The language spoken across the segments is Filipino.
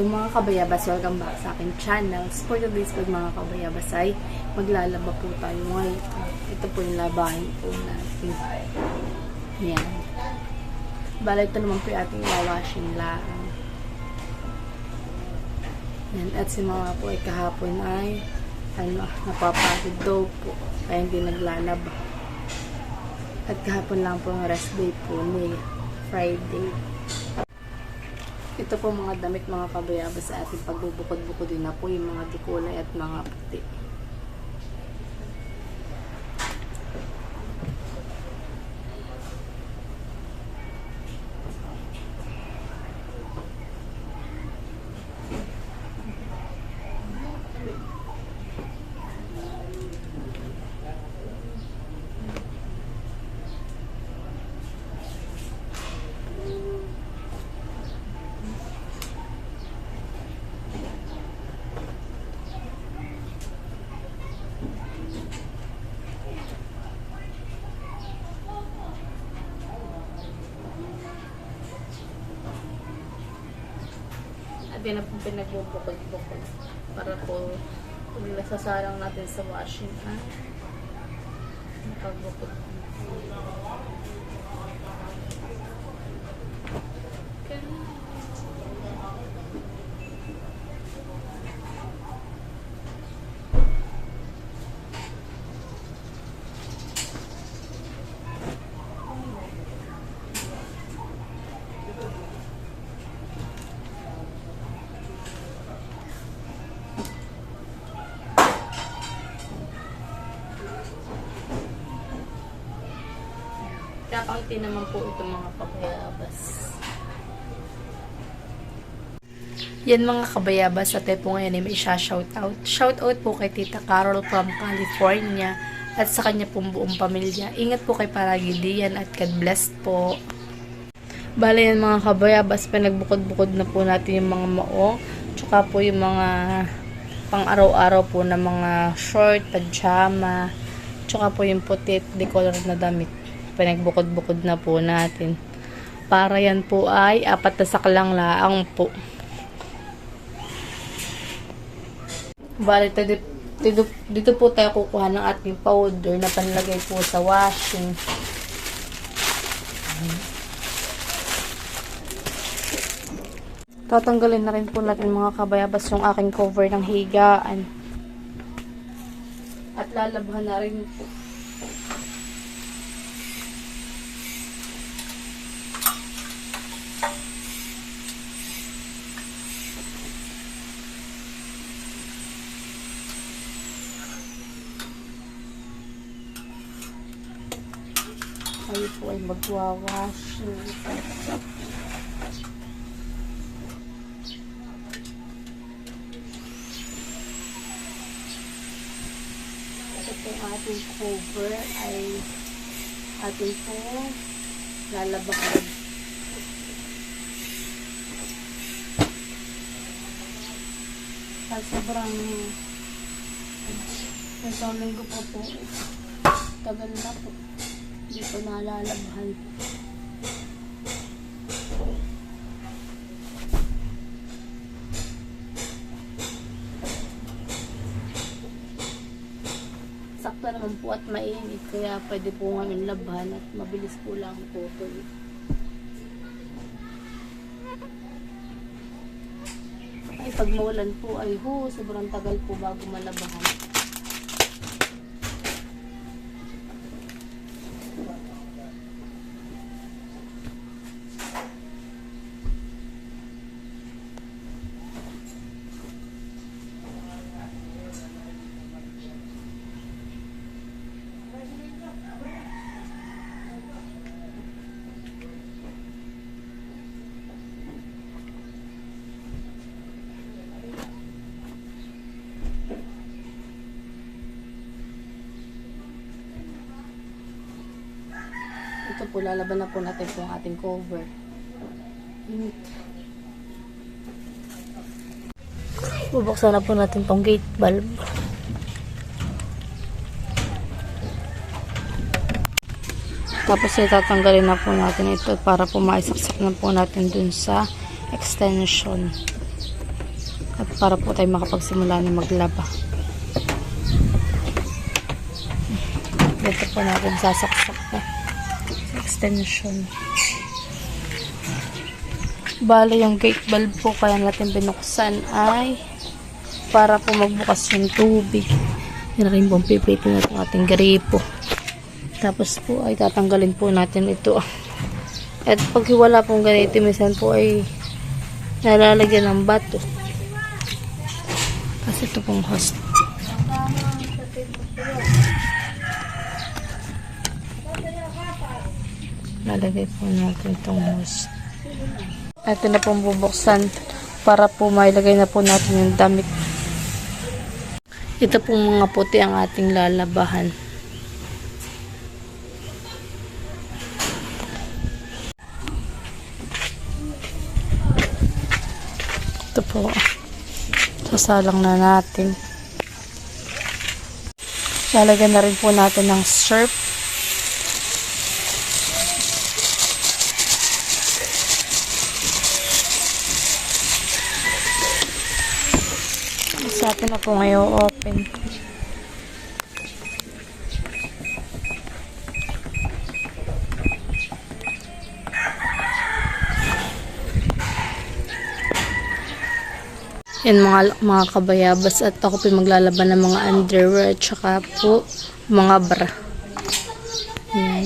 Hello mga kabayabas, welcome back sa aking channel. For today's vlog mga kabayabas ay maglalaba po tayo ngayon. Ito po yung labahin po natin. Yan. Bala ito naman po yung ating washing lang. Yan. At si mama po ay kahapon ay napapagod daw po. Kaya hindi naglalaba. At kahapon lang po yung rest day po ni Friday. Ito po mga damit mga kabayabas sa ating pagbubukod-bukod din na po yung mga dikulay at mga puti. At din na po pinagbubukod-bukod para po nasasalang natin sa washing, ha? Pagbukod. Kapangti naman po itong mga kabayabas. Yan mga kabayabas, at po ngayon ay may shoutout. Shoutout po kay Tita Carol from California at sa kanya pong buong pamilya. Ingat po kay Paragi Dian at God bless po. Bale yan mga kabayabas, pinagbukod-bukod na po natin yung mga maong, tsaka po yung mga pang araw-araw po na mga short, pajama, tsaka po yung puti, decolor na damit. Pinagbukod-bukod na po natin. Para yan po ay 4 na saklang laang po. Bale, dito po tayo kukuha ng ating powder na panlagay po sa washing. Tatanggalin na rin po natin mga kabayabas yung aking cover ng higaan. At lalabhan na rin po. Tayo po ay magwawash. Ito po ating cover ay ating po lalabak. At sobrang isang linggo po tagal na po. Hindi ko nalalabhan. Sakto naman po at mainit, kaya pwede po ngayon labhan at mabilis po lang po po. Ay, pag maulan po ay sobrang tagal po bago malabahan. Ito po, lalaban na po natin po ang ating cover. Bubuksan na po natin tong gate valve. Tapos itatanggalin na po natin ito para po maisaksak na po natin dun sa extension. At para po tayo makapagsimula na maglaba. Dito po natin sasaksak pa. Extension. Bale, yung gate valve po kaya natin binuksan ay para po magbukas yung tubig. Yan rin po pipitin natin ating gripo. Tapos po ay tatanggalin po natin ito. At pag wala pong ganito, minsan po ay nalalagyan ng bato. Kasi ito pong host. Lalagay po natin itong host. Ito na pong bubuksan para po mailagay na po natin yung damit. Ito pong mga puti ang ating lalabahan. Ito po. Sasalang na natin. Lalagyan na rin po natin ng syrup. Sa atin na po ngayon open. Yan mga kabayabas, at ako po maglalaban ng mga underwear at saka po mga bra. Yan.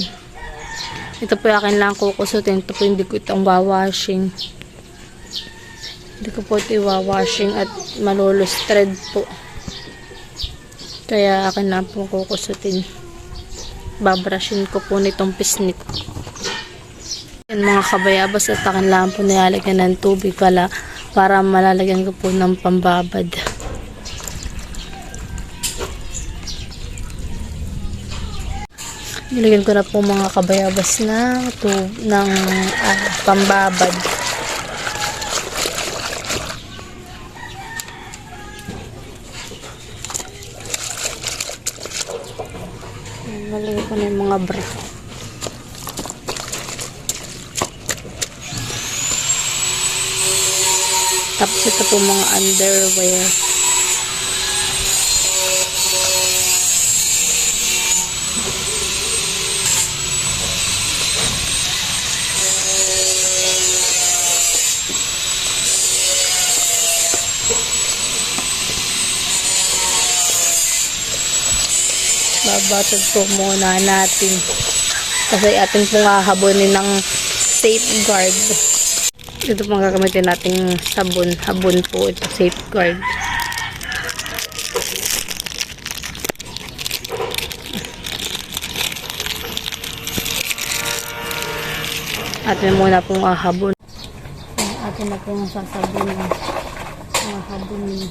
Ito po yung akin lang kukusutin. Ito po hindi ko itong wawashing. Hindi ko po ito iwawashing at malulus thread po. Kaya akin lang po kukusutin. Babrushin ko po nitong pisnit. Yan mga kabayabas, at akin lang po nilalagyan ng tubig para malalagyan ko po ng pambabad. Nilagyan ko na po mga kabayabas ng pambabad. Nalagyan ko na yung mga bra. Tapos ito po mga underwear. Babatid po muna natin. Kasi ating pong hahabonin ng safeguard. Ito pong gagamitin nating sabon. Habon po ito, safeguard. Atin muna pong habon. Atin na pong sasabunin. Habonin.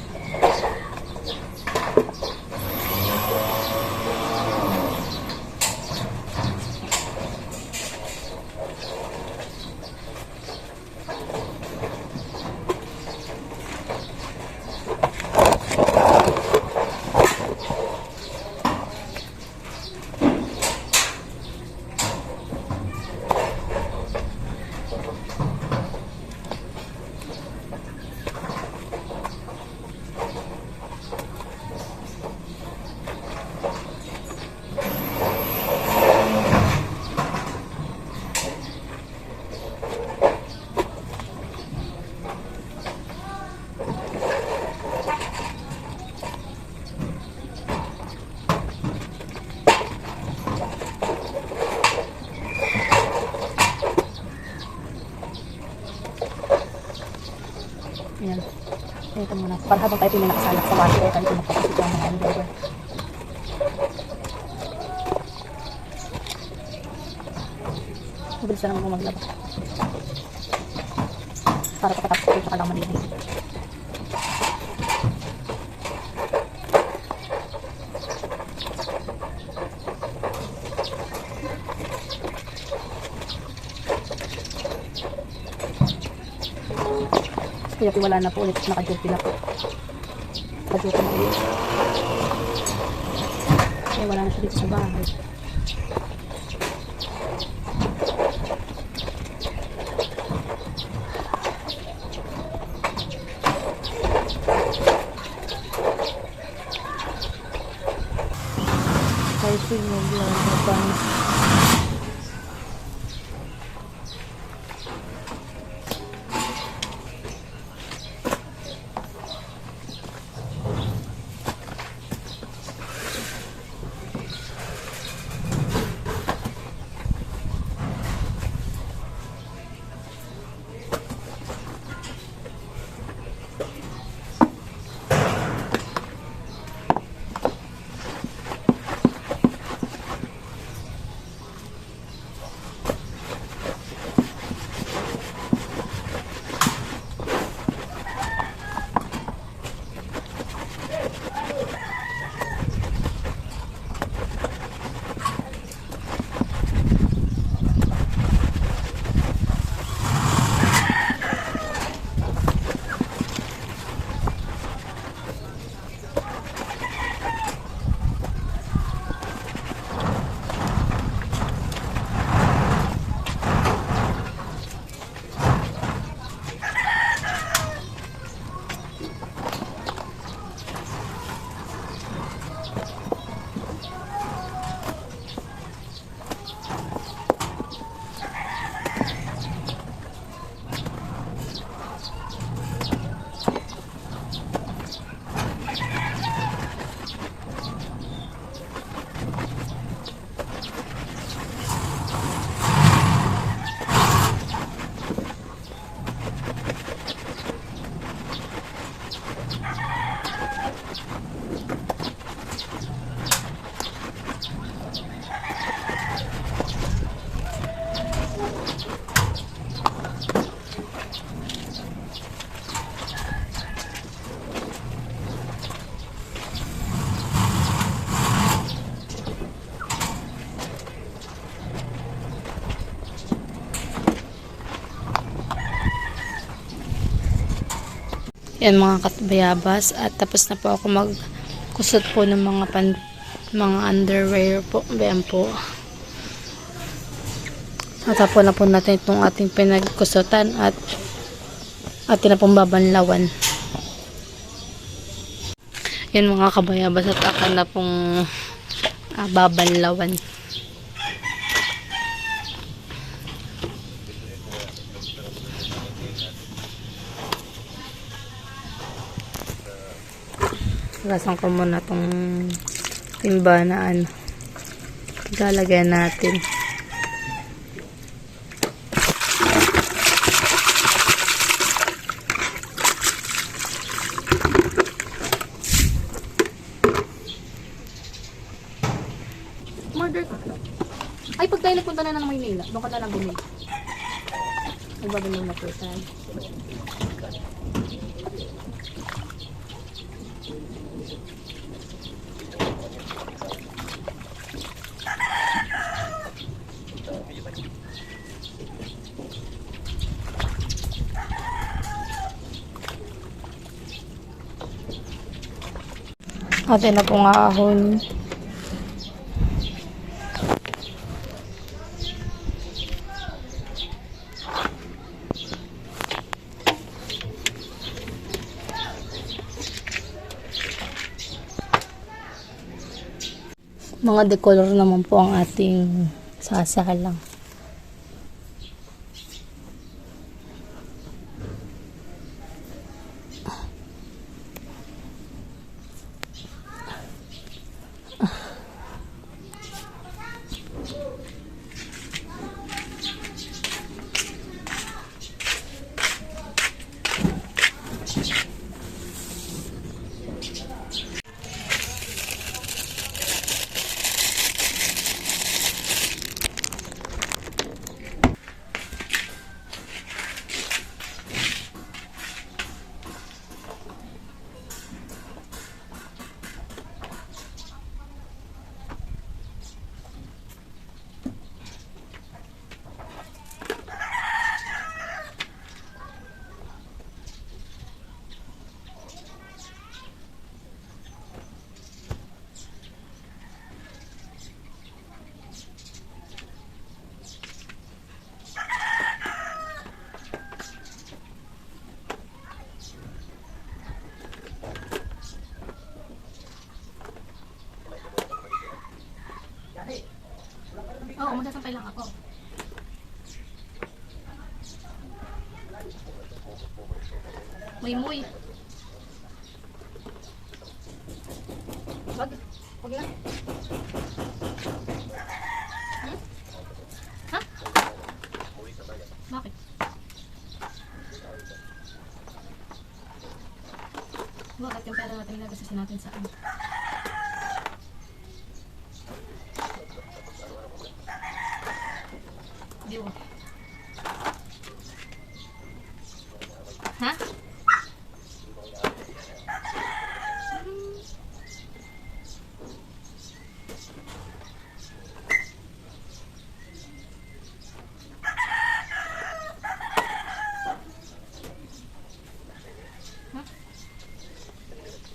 Ayan. Ito muna. Para habang tayo pinakasalak sa water, tayo pinapapasok ang mga underwear. Mabilis na naman mo maglaba. Para kapatapos ko sa kalaman nila. Kaya wala na po ulit, naka-duty na po. Naka-duty na ulit. Kaya wala na siya dito sa bahay. Typing naglalaban. Yan mga katbayabas, at tapos na po ako magkusot po ng mga underwear po. Bayan po. Natapon na po natin itong ating pinagkusutan at atin na pong babanlawan. Yan mga kabayabas, at akan na pong babanlawan. Lasan ko muna tong timba na lalagyan natin. Murder ka. Ay, pag tayo nagpunta na ng Maynila, doon ka na lang bumili. Nagbabalik na po tayo. Atin na pong ahon. Mga decolor naman po ang ating sasalang. magsasampay lang ako. Muy. Wag na. Hmm? Ha? Bakit? Bakit yung pera natin nagsasin natin saan? Di ba? Ha?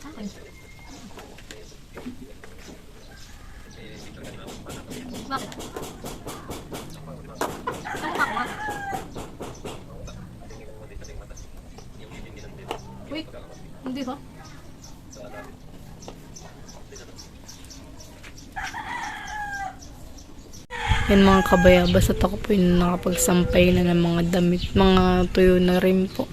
Akin. Bakit? Ano ka nga? Wait, hindi ba? Yan mga kabayabas at ako po yung nakapagsampay na ng mga damit, mga tuyo na rin po.